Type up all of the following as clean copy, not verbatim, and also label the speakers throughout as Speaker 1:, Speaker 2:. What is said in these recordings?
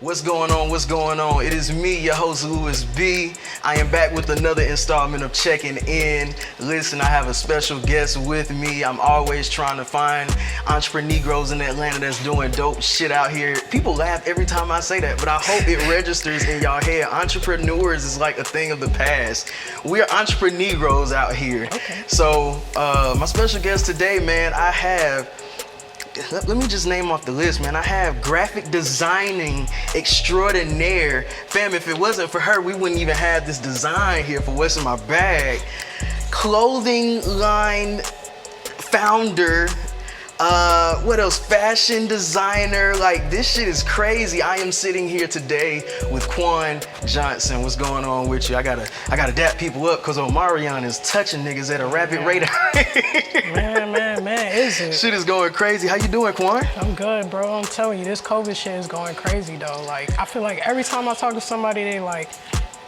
Speaker 1: What's going on? What's going on? It is me, your host, Louis B. I am back with another installment of Checking In. Listen, I have a special guest with me. I'm always trying to find entrepreneurs in Atlanta that's doing dope shit out here. People laugh every time I say that, but I hope it registers in y'all head. Entrepreneurs is like a thing of the past. We are entrepreneurs out here.
Speaker 2: Okay.
Speaker 1: So, my special guest today, man, I have... Let me just name off the list, man. I have graphic designing extraordinaire. Fam, if it wasn't for her, we wouldn't even have this design here for what's in my bag. Clothing line founder, what else? Fashion designer. Like, this shit is crazy. I am sitting here today with Quan Johnson. What's going on with you? I gotta dap people up because Omarion is touching niggas at a rapid rate.
Speaker 2: Man, is it?
Speaker 1: Shit is going crazy. How you doing, Quan?
Speaker 2: I'm good, bro. I'm telling you, this COVID shit is going crazy, though. Like, I feel like every time I talk to somebody, they like,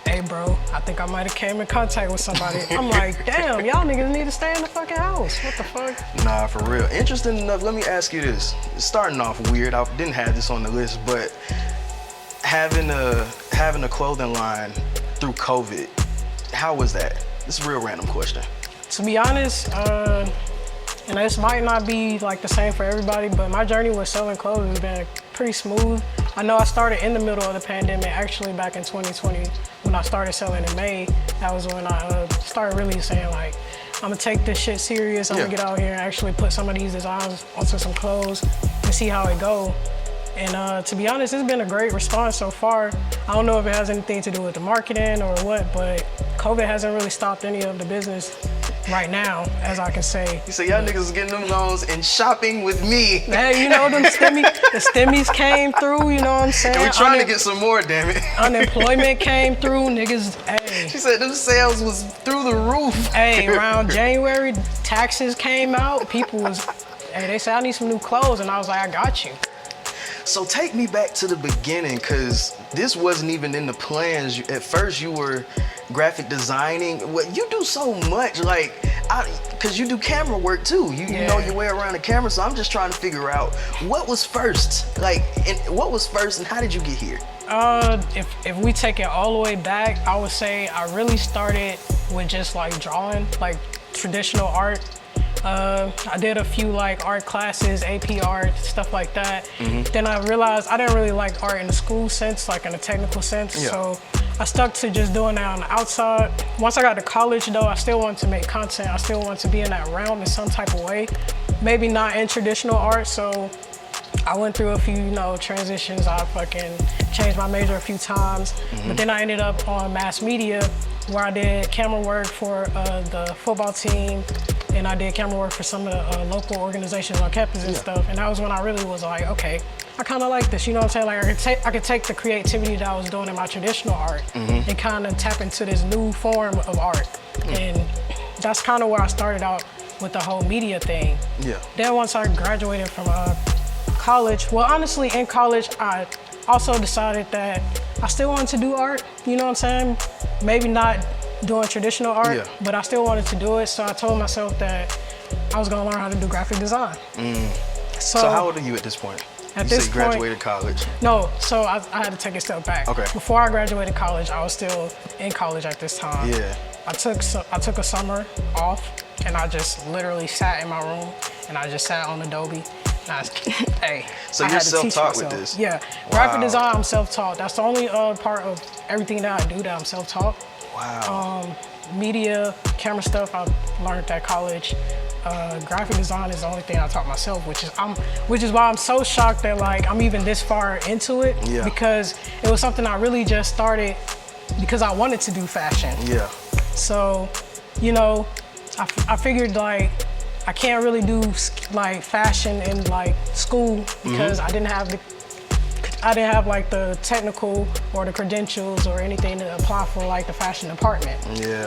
Speaker 2: hey, bro, I think I might have came in contact with somebody. I'm like, damn, y'all niggas need to stay in the fucking house. What the fuck?
Speaker 1: Nah, for real. Interesting enough, let me ask you this. It's starting off weird. I didn't have this on the list, but having a clothing line through COVID, how was that? This is a real random question.
Speaker 2: To be honest, and this might not be like the same for everybody, but my journey with selling clothes has been pretty smooth. I know I started in the middle of the pandemic, actually back in 2020, when I started selling in May. That was when I started really saying like, I'm gonna take this shit serious. I'm gonna get out here and actually put some of these designs onto some clothes and see how it go. And to be honest, it's been a great response so far. I don't know if it has anything to do with the marketing or what, but COVID hasn't really stopped any of the business right now, as I can say.
Speaker 1: You say y'all niggas is getting them loans and shopping with me.
Speaker 2: Hey, you know, the stimmies came through, you know what I'm saying?
Speaker 1: And we trying to get some more, damn it.
Speaker 2: Unemployment came through, niggas, hey.
Speaker 1: She said them sales was through the roof.
Speaker 2: Hey, around January, taxes came out, people was, hey, they said I need some new clothes, and I was like, I got you.
Speaker 1: So take me back to the beginning, because this wasn't even in the plans. At first you were graphic designing. Well, you do so much, like, because you do camera work too. You know your way around the camera, so I'm just trying to figure out what was first? Like, and what was first and how did you get here?
Speaker 2: If we take it all the way back, I would say I really started with just like drawing, like traditional art. I did a few like art classes, AP art, stuff like that. Then I realized I didn't really like art in the school sense, like in a technical sense. So I stuck to just doing that on the outside. Once I got to college though, I still wanted to make content. I still wanted to be in that realm in some type of way. Maybe not in traditional art, so I went through a few, you know, transitions. I fucking changed my major a few times. But then I ended up on mass media, where I did camera work for the football team, and I did camera work for some of the local organizations on campus and stuff. And that was when I really was like, okay, I kind of like this, you know what I'm saying? Like I could take the creativity that I was doing in my traditional art and kind of tap into this new form of art. And that's kind of where I started out with the whole media thing. Then once I graduated from college, well, honestly, in college, I also decided that I still wanted to do art, you know what I'm saying? Maybe not doing traditional art, but I still wanted to do it. So I told myself that I was gonna learn how to do graphic design.
Speaker 1: So how old are you at this point?
Speaker 2: At
Speaker 1: you
Speaker 2: this
Speaker 1: say
Speaker 2: point,
Speaker 1: graduated college.
Speaker 2: No, so I had to take a step back.
Speaker 1: Okay.
Speaker 2: Before I graduated college, I was still in college at this time. I took a summer off, and I just literally sat in my room, and I just sat on Adobe. Hey,
Speaker 1: so you're self-taught with this?
Speaker 2: Yeah, graphic design, I'm self-taught. That's the only part of everything that I do that I'm self-taught.
Speaker 1: Wow.
Speaker 2: Media, camera stuff, I learned at college. Graphic design is the only thing I taught myself, which is why I'm so shocked that like I'm even this far into it, because it was something I really just started because I wanted to do fashion. So, you know, I figured like I can't really do like fashion in like school because I didn't have like the technical or the credentials or anything to apply for like the fashion department.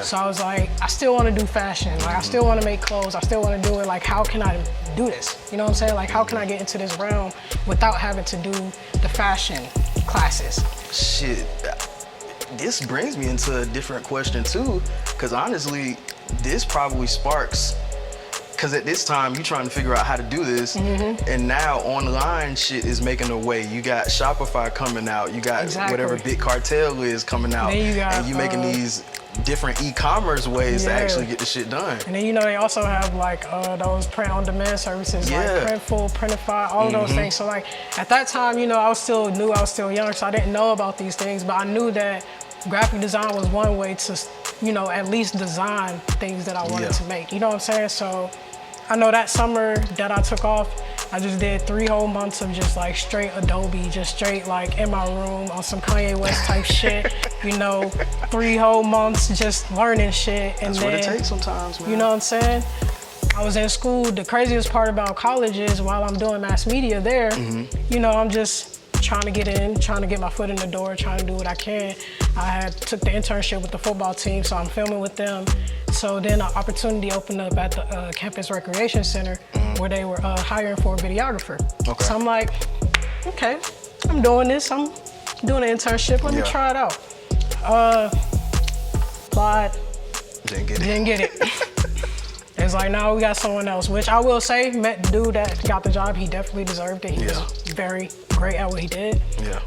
Speaker 2: So I was like, I still want to do fashion. Like I still want to make clothes. I still want to do it. Like, how can I do this? You know what I'm saying? Like, how can I get into this realm without having to do the fashion classes?
Speaker 1: Shit, this brings me into a different question too, because honestly, this probably sparks Because at this time, you're trying to figure out how to do this. And now online shit is making a way. You got Shopify coming out. You got whatever Big Cartel is coming out.
Speaker 2: Then you got,
Speaker 1: and you making these different e-commerce ways to actually get the shit done.
Speaker 2: And then, you know, they also have like those print-on-demand services, like Printful, Printify, all of those things. So like at that time, you know, I was still young, so I didn't know about these things, but I knew that graphic design was one way to, you know, at least design things that I wanted to make. You know what I'm saying? So I know that summer that I took off, I just did 3 whole months of just like straight Adobe, just straight like in my room on some Kanye West type shit. You know, 3 whole months just learning shit. And
Speaker 1: that's
Speaker 2: then,
Speaker 1: what it takes sometimes, man.
Speaker 2: You know what I'm saying? I was in school. The craziest part about college is while I'm doing mass media there, you know, I'm just trying to get in, trying to get my foot in the door, trying to do what I can. I took the internship with the football team, so I'm filming with them. So then an opportunity opened up at the campus recreation center where they were hiring for a videographer. So I'm like, okay, I'm doing this. I'm doing an internship. Let me try it out. Applied. Didn't get it. It's like, no, we got someone else, which I will say, met the dude that got the job. He definitely deserved it. He was very great at what he did.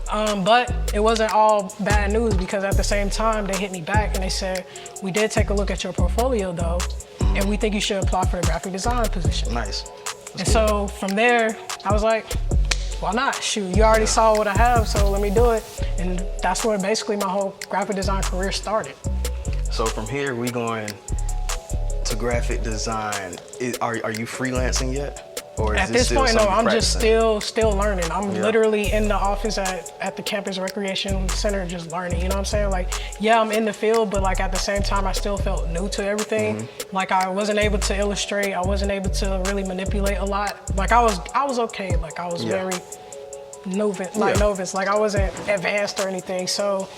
Speaker 2: But it wasn't all bad news, because at the same time, they hit me back and they said, we did take a look at your portfolio though, and we think you should apply for the graphic design position.
Speaker 1: Nice.
Speaker 2: And so from there, I was like, why not? Shoot, you already saw what I have, so let me do it. And that's where basically my whole graphic design career started.
Speaker 1: So from here, we going to graphic design. Are you freelancing yet? Or is
Speaker 2: at this point, no, I'm just still learning. I'm literally in the office at the campus recreation center just learning, you know what I'm saying? Like, yeah, I'm in the field, but like at the same time, I still felt new to everything. Like I wasn't able to illustrate, I wasn't able to really manipulate a lot. Like I was okay, like I was very novice, like I wasn't advanced or anything. So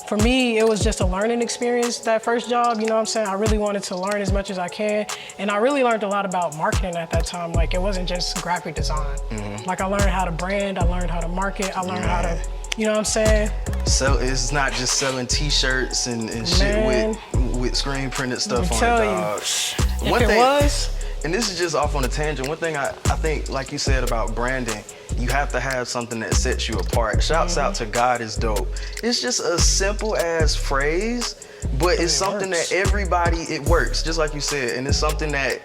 Speaker 2: for me, it was just a learning experience, that first job, you know what I'm saying? I really wanted to learn as much as I can. And I really learned a lot about marketing at that time. Like, it wasn't just graphic design. Like, I learned how to brand, I learned how to market, I learned how to, you know what I'm saying?
Speaker 1: So it's not just selling t-shirts and shit with screen printed stuff on it, dog.
Speaker 2: If it was.
Speaker 1: And this is just off on a tangent. One thing I think, like you said about branding, you have to have something that sets you apart. Shouts out to God is dope. It's just a simple ass phrase, but it's something that everybody, it works, just like you said. And it's something that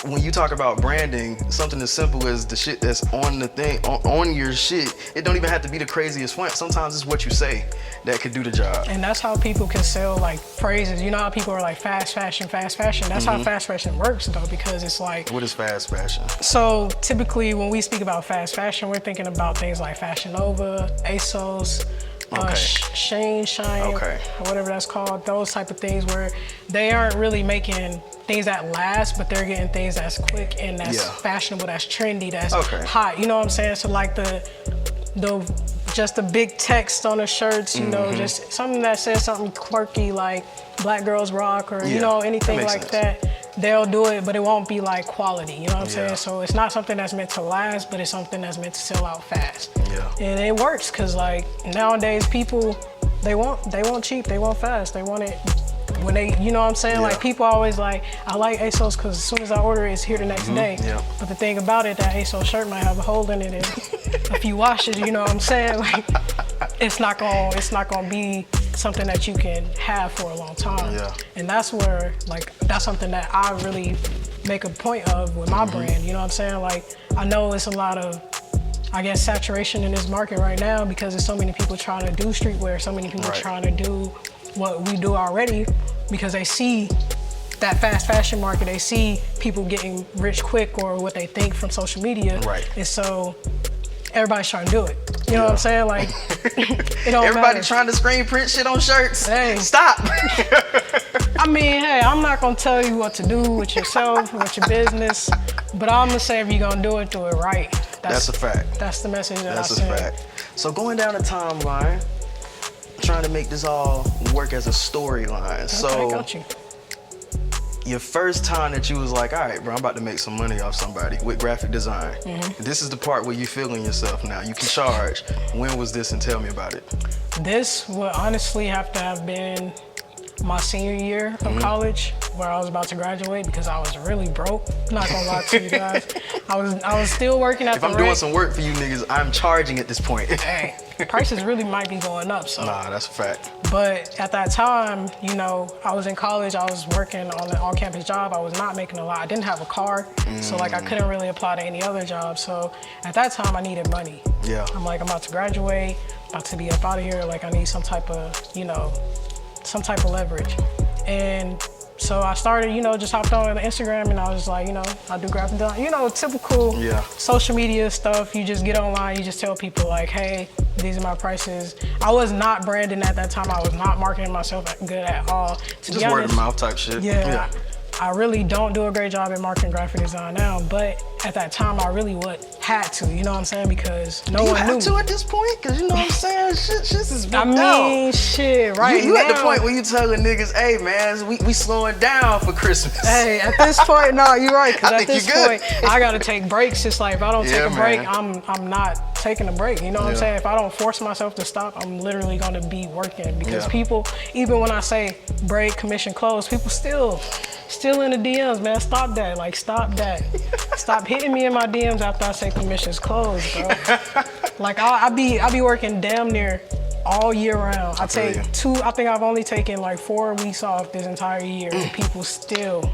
Speaker 1: when you talk about branding, something as simple as the shit that's on the thing, on your shit, it don't even have to be the craziest font. Sometimes it's what you say that could do the job.
Speaker 2: And that's how people can sell like phrases. You know how people are like fast fashion, fast fashion? That's how fast fashion works though, because it's like...
Speaker 1: What is fast fashion?
Speaker 2: So typically when we speak about fast fashion, we're thinking about things like Fashion Nova, ASOS, Shine, whatever that's called, those type of things where they aren't really making things that last, but they're getting things that's quick and that's fashionable, that's trendy, that's hot. You know what I'm saying? So like just the big text on the shirts, you know, just something that says something quirky like Black Girls Rock or, you know, anything like that. They'll do it, but it won't be like quality, you know what I'm saying? So it's not something that's meant to last, but it's something that's meant to sell out fast. And it works, cause like nowadays people, they want cheap, they want fast, they want it when they, you know what I'm saying? Like people always like, I like ASOS cause as soon as I order it, it's here the next day. But the thing about it, that ASOS shirt might have a hole in it and a few washes, you know what I'm saying? Like it's not gonna be something that you can have for a long time. And that's where, like, that's something that I really make a point of with my brand, you know what I'm saying? Like, I know it's a lot of, I guess, saturation in this market right now because there's so many people trying to do streetwear, so many people trying to do what we do already because they see that fast fashion market, they see people getting rich quick or what they think from social media. And so everybody's trying to do it. You know what I'm saying? Like, it don't
Speaker 1: Everybody
Speaker 2: matter.
Speaker 1: trying to screen print shit on shirts.
Speaker 2: Hey.
Speaker 1: Stop.
Speaker 2: I mean, hey, I'm not gonna tell you what to do with yourself, with your business, but I'm gonna say if you're gonna do it right.
Speaker 1: That's a fact.
Speaker 2: That's the message that
Speaker 1: That's
Speaker 2: I
Speaker 1: a
Speaker 2: send.
Speaker 1: fact. So going down the timeline, trying to make this all work as a storyline.
Speaker 2: Okay, got you.
Speaker 1: Your first time that you was like, all right, bro, I'm about to make some money off somebody with graphic design. This is the part where you feeling yourself now. You can charge. When was this, and tell me about it?
Speaker 2: This would honestly have to have been my senior year of college, where I was about to graduate, because I was really broke. Not gonna lie to you guys. I was still working at
Speaker 1: If
Speaker 2: the
Speaker 1: I'm doing some work for you niggas, I'm charging at this point.
Speaker 2: Hey, prices really might be going up, so.
Speaker 1: Nah, that's a fact.
Speaker 2: But at that time, you know, I was in college, I was working on an on-campus job, I was not making a lot. I didn't have a car, so like I couldn't really apply to any other job. So at that time, I needed money.
Speaker 1: Yeah.
Speaker 2: I'm like, I'm about to graduate, about to be up out of here, like I need some type of, you know, some type of leverage. And so I started, you know, just hopped on Instagram, and I was like, you know, I do graphic design, you know, typical social media stuff. You just get online, you just tell people like, hey, these are my prices. I was not branding at that time. I was not marketing myself good at all.
Speaker 1: Just word of mouth type shit.
Speaker 2: Yeah. I really don't do a great job at marketing graphic design now, but at that time I really had to, you know what I'm saying? Because no one knew.
Speaker 1: You have to at this point? Because you know what I'm saying? Shit is booked out.
Speaker 2: I mean, shit, right
Speaker 1: You
Speaker 2: now.
Speaker 1: at the point where you telling niggas, hey man, we slowing down for Christmas.
Speaker 2: Hey, at this point, no, you're right. Because at this
Speaker 1: point,
Speaker 2: I gotta take breaks. It's like if I don't take a break,
Speaker 1: man.
Speaker 2: I'm not taking a break. You know what I'm saying? If I don't force myself to stop, I'm literally gonna be working. Because people, even when I say break, commission, close, people still in the DMs, man. Stop that. Like, stop that. Stop hitting me in my DMs after I say commission's closed, bro. Like, I be working damn near all year round. I think I've only taken like 4 weeks off this entire year, and people still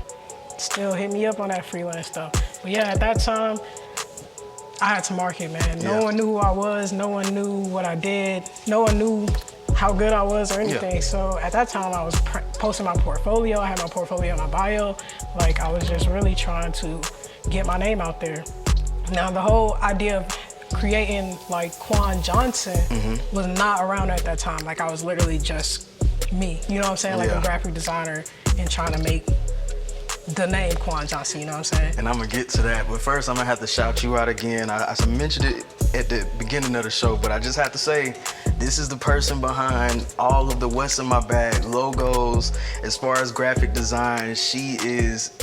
Speaker 2: hit me up on that freelance stuff. But yeah, at that time, I had to market, man. No one knew who I was. No one knew what I did. No one knew how good I was or anything. So at that time, I was posting my portfolio. I had my portfolio in my bio. Like, I was just really trying to get my name out there. Now, the whole idea of creating like Quan Johnson was not around at that time. Like, I was literally just me, you know what I'm saying? Like a graphic designer and trying to make the name Quan Johnson, you know what I'm saying?
Speaker 1: And I'm gonna get to that, but first I'm gonna have to shout you out again. I mentioned it at the beginning of the show, but I just have to say, this is the person behind all of the What's in My Bag logos. As far as graphic design, she is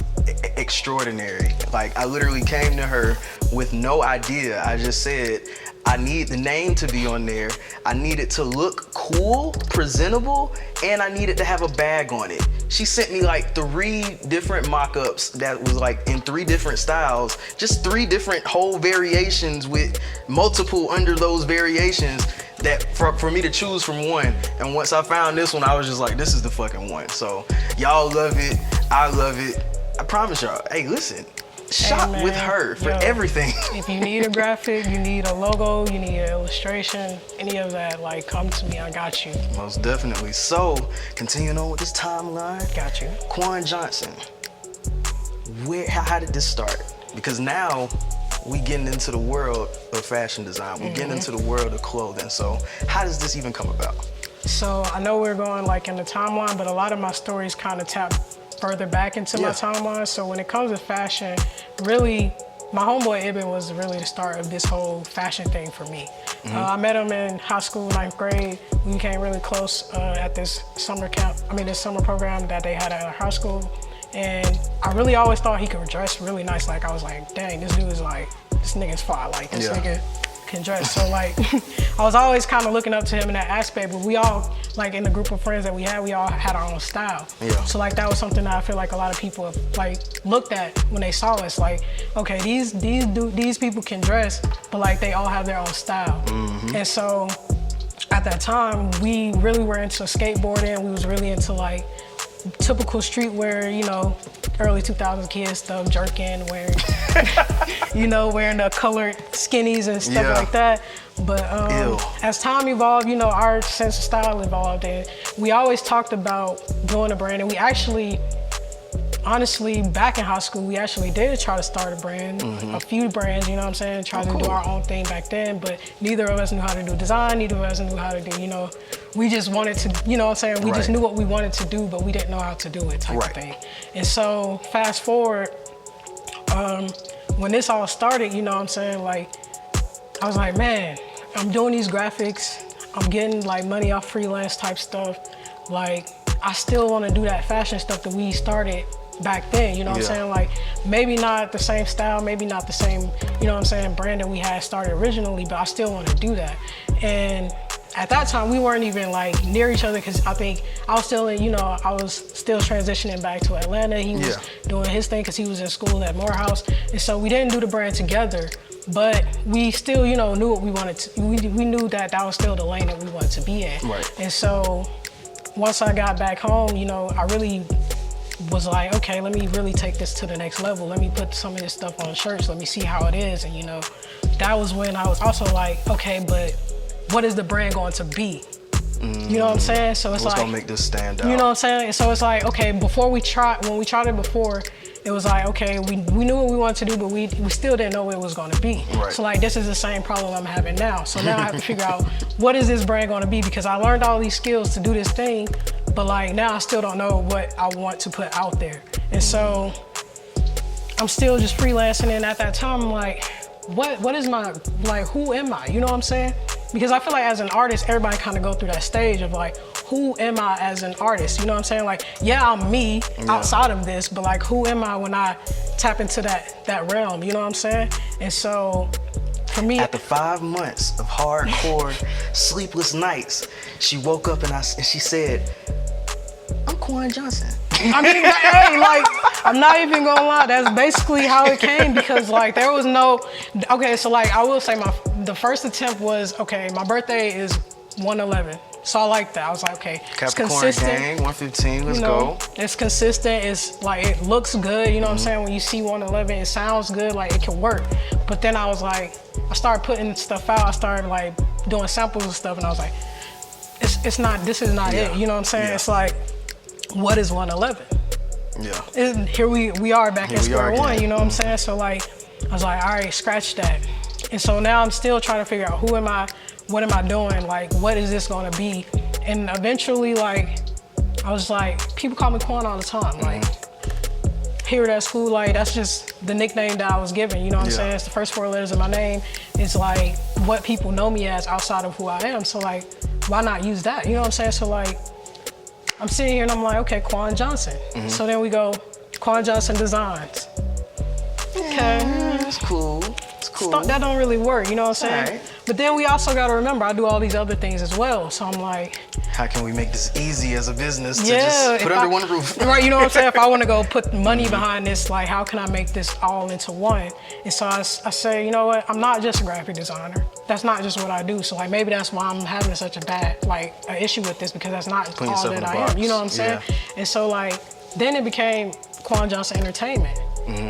Speaker 1: extraordinary. Like, I literally came to her with no idea. I just said, I need the name to be on there. I need it to look cool, presentable, and I need it to have a bag on it. She sent me like 3 different mock-ups that was like in 3 different styles, just 3 different whole variations with multiple under those variations that for me to choose from one. And once I found this one, I was just like, this is the fucking one. So y'all love it, I love it. I promise y'all, hey, listen, shop with her for everything.
Speaker 2: If you need a graphic, you need a logo, you need an illustration, any of that, like, come to me, I got you.
Speaker 1: Most definitely. So, continuing on with this timeline.
Speaker 2: Got you.
Speaker 1: Quan Johnson, how did this start? Because now we getting into the world of fashion design. We're getting into the world of clothing. So, how does this even come about?
Speaker 2: So, I know we're going like in the timeline, but a lot of my stories kind of tap further back into my timeline. So when it comes to fashion, really, my homeboy Ibn was really the start of this whole fashion thing for me. I met him in high school, 9th grade. We became really close at this summer program that they had at our high school. And I really always thought he could dress really nice. Like, I was like, dang, this dude is like, this nigga's fire. Like, this nigga can dress. So like, I was always kind of looking up to him in that aspect, but we all, like in the group of friends that we all had our own style. So like, that was something that I feel like a lot of people have like looked at when they saw us, like, okay, these people can dress, but like they all have their own style. And so at that time, we really were into skateboarding. We was really into like typical streetwear, you know, early 2000s kids stuff, jerkin, wearing, you know, wearing the colored skinnies and stuff like that. But as time evolved, you know, our sense of style evolved, and we always talked about doing a brand. And we actually, honestly, back in high school, we actually did try to start a brand, a few brands, you know what I'm saying? Tried to do our own thing back then, but neither of us knew how to do design, neither of us knew how to do, you know, we just wanted to, you know what I'm saying? We just knew what we wanted to do, but we didn't know how to do it type of thing. And so fast forward, when this all started, you know what I'm saying? Like, I was like, man, I'm doing these graphics, I'm getting like money off freelance type stuff. Like, I still want to do that fashion stuff that we started back then, you know what I'm saying? Like, maybe not the same style, maybe not the same, you know what I'm saying, brand that we had started originally, but I still want to do that. And at that time we weren't even like near each other because I think I was still in, I was still transitioning back to Atlanta. He was doing his thing because he was in school at Morehouse, and so we didn't do the brand together. But we still, knew what we wanted to. We knew that was still the lane that we wanted to be in.
Speaker 1: Right.
Speaker 2: And so once I got back home, I really was like, okay, let me really take this to the next level. Let me put some of this stuff on shirts. Let me see how it is. And that was when I was also like, okay, but what is the brand going to be? You know what I'm saying? So it's
Speaker 1: what's
Speaker 2: like,
Speaker 1: gonna make this stand out?
Speaker 2: You know what I'm saying? So it's like, okay, when we tried it before, it was like, okay, we knew what we wanted to do, but we still didn't know what it was gonna be.
Speaker 1: Right.
Speaker 2: So like, this is the same problem I'm having now. So now I have to figure out what is this brand gonna be, because I learned all these skills to do this thing, but like now I still don't know what I want to put out there. And so I'm still just freelancing, and at that time I'm like, what is my, like, who am I? You know what I'm saying? Because I feel like as an artist, everybody kind of go through that stage of like, who am I as an artist? You know what I'm saying? Like, yeah, I'm me outside of this, but like, who am I when I tap into that realm? You know what I'm saying? And so for me,
Speaker 1: after 5 months of hardcore sleepless nights, she woke up and she said, I'm Quan Johnson.
Speaker 2: I mean, hey, like, I'm not even gonna lie, that's basically how it came, because like there was no, okay, so like I will say the first attempt was, okay, my birthday is 1/11. So I like that. I was like, okay, it's consistent.
Speaker 1: Gang, 115, let's go.
Speaker 2: It's consistent, it's like, it looks good, you know what I'm saying? When you see 1/11, it sounds good, like it can work. But then I was like, I started putting stuff out, I started like doing samples and stuff, and I was like, this is not it, you know what I'm saying? It's like, what is 1/11?
Speaker 1: Yeah.
Speaker 2: Here we are back at square one, you know what I'm saying? So like, I was like, all right, scratch that. And so now I'm still trying to figure out, who am I, what am I doing? Like, what is this gonna be? And eventually, like, I was like, people call me Quan all the time. Like, here at school, like, that's just the nickname that I was given, you know what I'm saying? It's the first 4 letters of my name. It's like what people know me as outside of who I am. So like, why not use that? You know what I'm saying? So like, I'm sitting here and I'm like, okay, Quan Johnson. So then we go, Quan Johnson Designs. Okay.
Speaker 1: That's cool. It's cool.
Speaker 2: That don't really work, you know what I'm saying?
Speaker 1: Right.
Speaker 2: But then we also gotta remember, I do all these other things as well. So I'm like,
Speaker 1: how can we make this easy as a business to just put under one roof?
Speaker 2: Right, you know what I'm saying? If I wanna go put money behind this, like, how can I make this all into one? And so I say, you know what? I'm not just a graphic designer. That's not just what I do. So like, maybe that's why I'm having such a bad, like, an issue with this, because that's not all that I am. You know what I'm saying? And so like, then it became Quan Johnson Entertainment.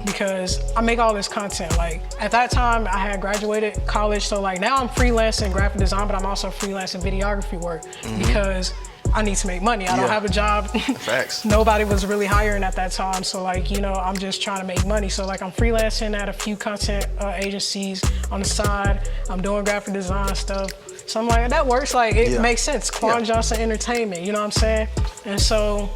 Speaker 2: Because I make all this content. Like, at that time I had graduated college, so like now I'm freelancing graphic design, but I'm also freelancing videography work because I need to make money. I don't have a job.
Speaker 1: Facts.
Speaker 2: Nobody was really hiring at that time, so like, I'm just trying to make money. So like, I'm freelancing at a few content agencies on the side. I'm doing graphic design stuff. So I'm like, that works. Like, it makes sense. Quan Johnson Entertainment, you know what I'm saying? And so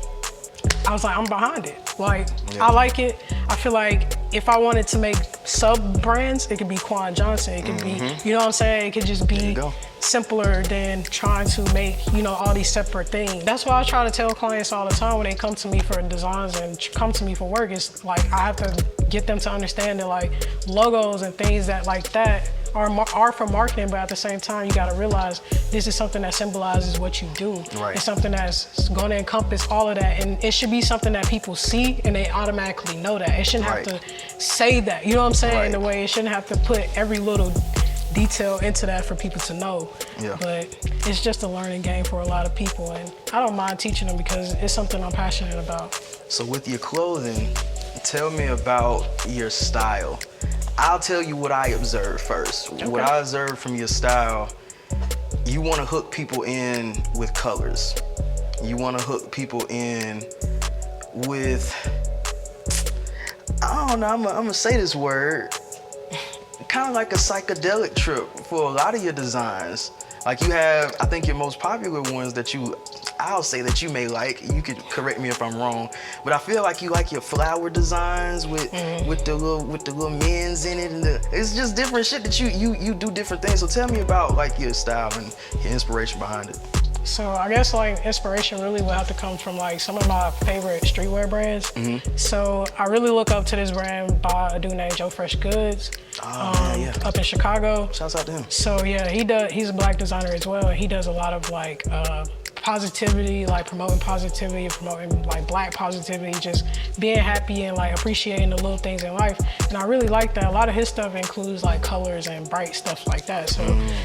Speaker 2: I was like, I'm behind it. Like, I like it. I feel like if I wanted to make sub brands, it could be Quan Johnson. It could be, you know what I'm saying? It could just be simpler than trying to make, all these separate things. That's why I try to tell clients all the time when they come to me for designs and come to me for work. It's like, I have to get them to understand that like logos and things that are for marketing, but at the same time, you gotta realize this is something that symbolizes what you do.
Speaker 1: Right.
Speaker 2: It's something that's gonna encompass all of that, and it should be something that people see and they automatically know that. It shouldn't have to say that, you know what I'm saying? In a way, it shouldn't have to put every little detail into that for people to know. But it's just a learning game for a lot of people, and I don't mind teaching them because it's something I'm passionate about.
Speaker 1: So with your clothing, tell me about your style. I'll tell you what I observed first. Okay. What I observed from your style, you want to hook people in with colors. You want to hook people in with, I don't know, I'm gonna say this word, kind of like a psychedelic trip for a lot of your designs. Like, you have, I think your most popular ones that I'll say that you may like, you could correct me if I'm wrong, but I feel like you like your flower designs with the little men's in it, and it's just different shit that you do different things. So tell me about like your style and your inspiration behind it.
Speaker 2: So I guess like inspiration really will have to come from like some of my favorite streetwear brands. So I really look up to this brand by a dude named Joe Fresh Goods, up in Chicago.
Speaker 1: Shouts out to him.
Speaker 2: So yeah, he's a black designer as well. And he does a lot of like positivity, like promoting positivity, promoting like black positivity, just being happy and like appreciating the little things in life. And I really like that. A lot of his stuff includes like colors and bright stuff like that. So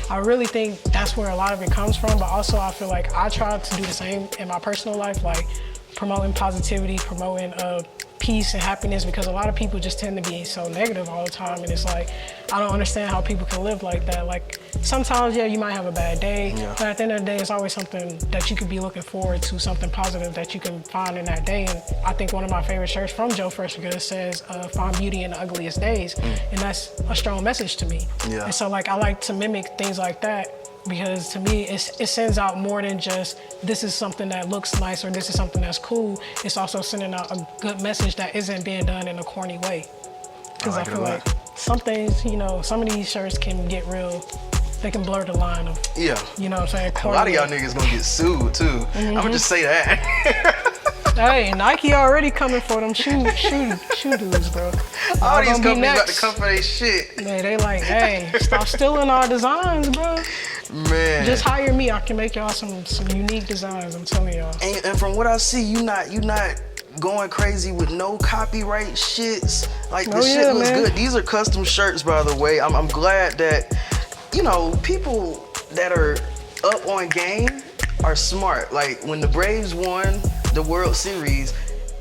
Speaker 2: I really think that's where a lot of it comes from. But also I feel like I try to do the same in my personal life, like promoting positivity, promoting peace and happiness, because a lot of people just tend to be so negative all the time. And it's like, I don't understand how people can live like that. Like sometimes, yeah, you might have a bad day, but at the end of the day, it's always something that you could be looking forward to, something positive that you can find in that day. And I think one of my favorite shirts from Joe Fresh Goods says, find beauty in the ugliest days. And that's a strong message to me. And so like, I like to mimic things like that, because to me, it sends out more than just, this is something that looks nice or this is something that's cool. It's also sending out a good message that isn't being done in a corny way. Because I feel like some things, you know, some of these shirts can get real, they can blur the line of, you know what I'm saying?
Speaker 1: A lot of y'all niggas gonna get sued too. I'ma just say that.
Speaker 2: Hey, Nike already coming for them shoe dudes, bro.
Speaker 1: All these companies about to come for their shit.
Speaker 2: Man, they like, hey, stop stealing our designs, bro.
Speaker 1: Man.
Speaker 2: Just hire me. I can make y'all some unique designs. I'm telling y'all.
Speaker 1: And from what I see, you not going crazy with no copyright shits. Like this shit looks good. These are custom shirts, by the way. I'm glad that, you know, people that are up on game are smart. Like when the Braves won the World Series,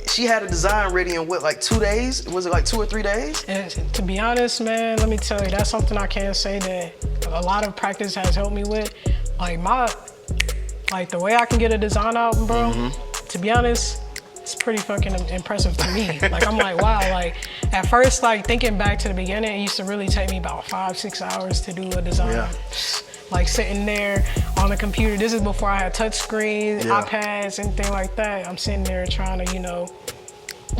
Speaker 1: she had a design ready in what, like 2 days? Was it like 2 or 3 days?
Speaker 2: And to be honest, man, let me tell you, that's something I can say that a lot of practice has helped me with. Like the way I can get a design out, bro, to be honest, it's pretty fucking impressive to me. Like I'm like, wow, like at first, like thinking back to the beginning, it used to really take me about 5-6 hours to do a design. Like sitting there on the computer. This is before I had touch screens, iPads, anything like that. I'm sitting there trying to, you know,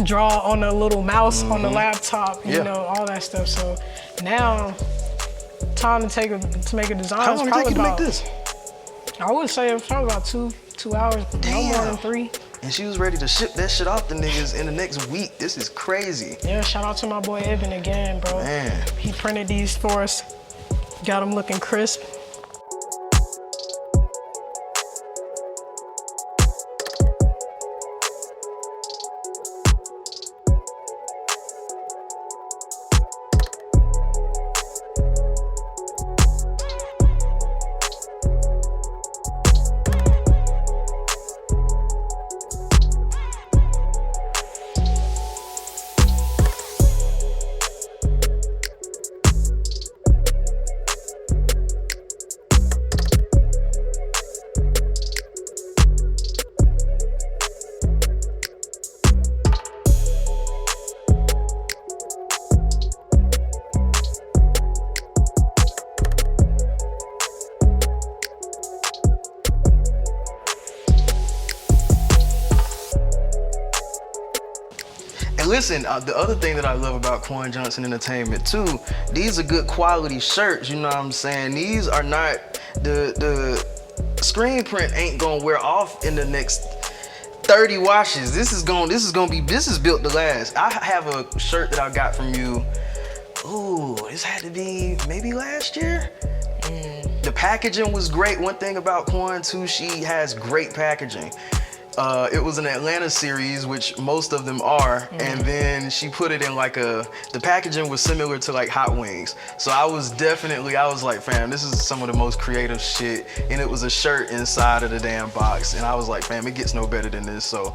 Speaker 2: draw on a little mouse on the laptop, you know, all that stuff. So now, time to make a design.
Speaker 1: How long did it take you to make this?
Speaker 2: I would say it was probably about two hours, no more than 3.
Speaker 1: And she was ready to ship that shit off the niggas in the next week. This is crazy.
Speaker 2: Yeah, shout out to my boy Evan again, bro.
Speaker 1: Man.
Speaker 2: He printed these for us, got them looking crisp.
Speaker 1: Listen, the other thing that I love about Quan Johnson Entertainment too, these are good quality shirts, you know what I'm saying? These are not, the screen print ain't gonna wear off in the next 30 washes. This is built to last. I have a shirt that I got from you, ooh, this had to be maybe last year? The packaging was great. One thing about Quan too, she has great packaging. It was an Atlanta series, which most of them are, and then she put it in like the packaging was similar to like Hot Wings. So I was like, fam, this is some of the most creative shit, and it was a shirt inside of the damn box, and I was like, fam, it gets no better than this. So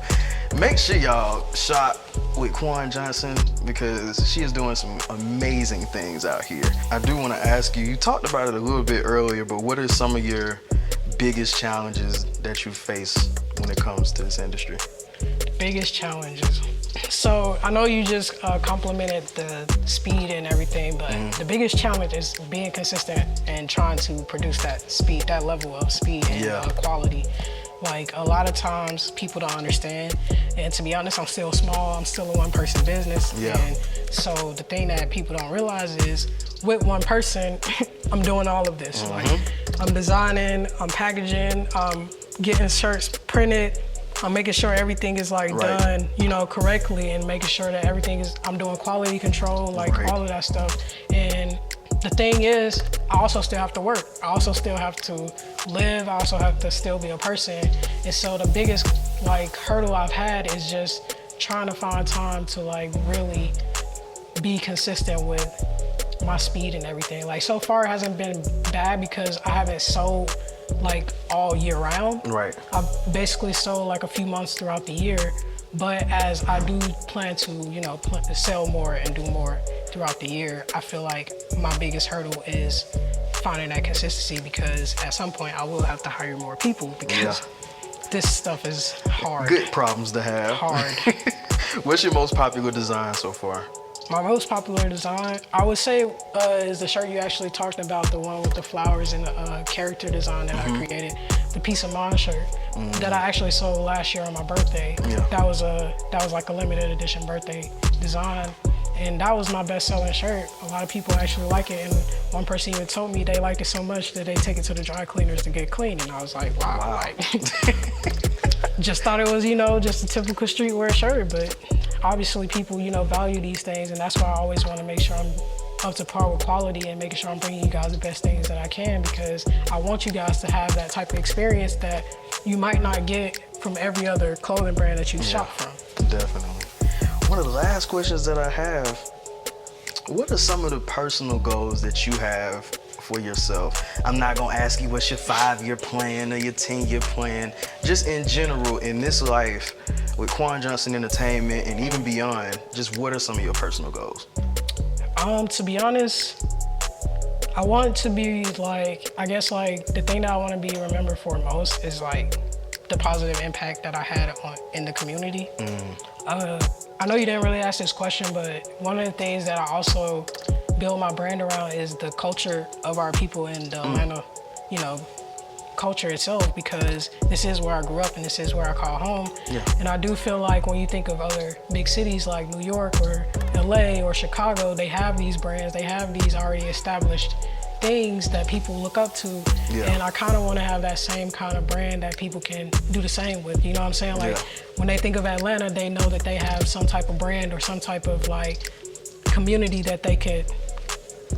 Speaker 1: make sure y'all shop with Quan Johnson, because she is doing some amazing things out here. I do want to ask you, you talked about it a little bit earlier, but what are some of your biggest challenges that you face when it comes to this industry?
Speaker 2: Biggest challenges. So I know you just complimented the speed and everything, but the biggest challenge is being consistent and trying to produce that speed, that level of speed and quality. Like a lot of times people don't understand, and to be honest, I'm still small, I'm still a one-person business. And so the thing that people don't realize is with one person, I'm doing all of this. Like I'm designing, I'm packaging, I'm getting shirts printed. I'm making sure everything is like done, you know, correctly, and making sure that everything is, I'm doing quality control, like all of that stuff. And the thing is, I also still have to work. I also still have to live. I also have to still be a person. And so the biggest like hurdle I've had is just trying to find time to like really be consistent with my speed and everything. Like so far it hasn't been bad because I haven't sold like all year round.
Speaker 1: Right.
Speaker 2: I've basically sold like a few months throughout the year, but as I do plan to, you know, sell more and do more throughout the year, I feel like my biggest hurdle is finding that consistency, because at some point I will have to hire more people because this stuff is hard.
Speaker 1: Good problems to have.
Speaker 2: Hard.
Speaker 1: What's your most popular design so far?
Speaker 2: My most popular design, I would say, is the shirt you actually talked about, the one with the flowers and the character design that I created. The Peace of Mind shirt that I actually sold last year on my birthday.
Speaker 1: Yeah.
Speaker 2: That was like a limited edition birthday design, and that was my best-selling shirt. A lot of people actually like it, and one person even told me they liked it so much that they take it to the dry cleaners to get cleaned, and I was like, wow. Like, just thought it was, you know, just a typical streetwear shirt, but obviously people, you know, value these things, and that's why I always want to make sure I'm up to par with quality and making sure I'm bringing you guys the best things that I can, because I want you guys to have that type of experience that you might not get from every other clothing brand that you shop from.
Speaker 1: Definitely. One of the last questions that I have, what are some of the personal goals that you have for yourself? I'm not gonna ask you what's your 5-year plan or your 10-year plan. Just in general, in this life, with Quan Johnson Entertainment and even beyond, just what are some of your personal goals?
Speaker 2: To be honest, I want to be like, I guess like the thing that I want to be remembered for most is like the positive impact that I had in the community. I know you didn't really ask this question, but one of the things that I also build my brand around is the culture of our people in the Atlanta, you know, culture itself, because this is where I grew up and this is where I call home. And I do feel like when you think of other big cities like New York or LA or Chicago, they have these brands, they have these already established things that people look up to. And I kind of want to have that same kind of brand that people can do the same with, you know what I'm saying? Like when they think of Atlanta, they know that they have some type of brand or some type of like community that they could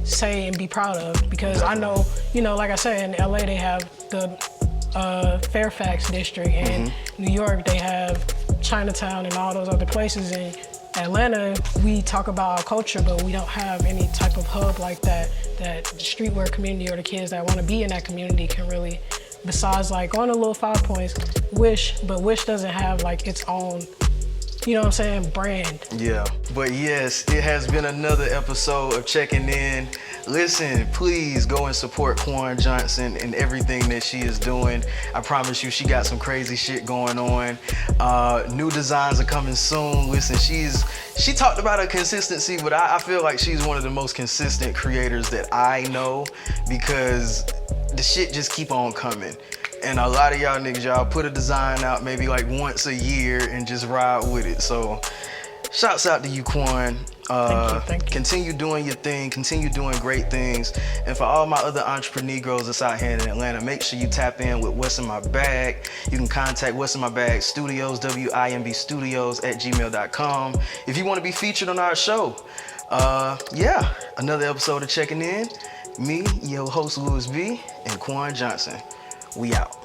Speaker 2: say and be proud of, because I know, you know, like I said, in LA they have the Fairfax district, and New York they have Chinatown and all those other places. In Atlanta, we talk about our culture, but we don't have any type of hub like that the streetwear community or the kids that want to be in that community can really, besides like on a little 5 points, Wish, but Wish doesn't have like its own, you know what I'm saying, brand. Yeah,
Speaker 1: but yes, it has been another episode of Checking In. Listen, please go and support Quan Johnson and everything that she is doing. I promise you, she got some crazy shit going on. New designs are coming soon. Listen, she talked about her consistency, but I feel like she's one of the most consistent creators that I know, because the shit just keep on coming. And a lot of y'all niggas, y'all put a design out maybe like once a year and just ride with it. So shouts out to you, Quan.
Speaker 2: Thank you.
Speaker 1: Continue doing your thing, continue doing great things. And for all my other entrepreneurs that's out here in Atlanta, make sure you tap in with What's in My Bag. You can contact What's in My Bag Studios, WIMB Studios @gmail.com. If you want to be featured on our show. Yeah, another episode of Checking In. Me, your host, Louis B, and Quan Johnson. We out.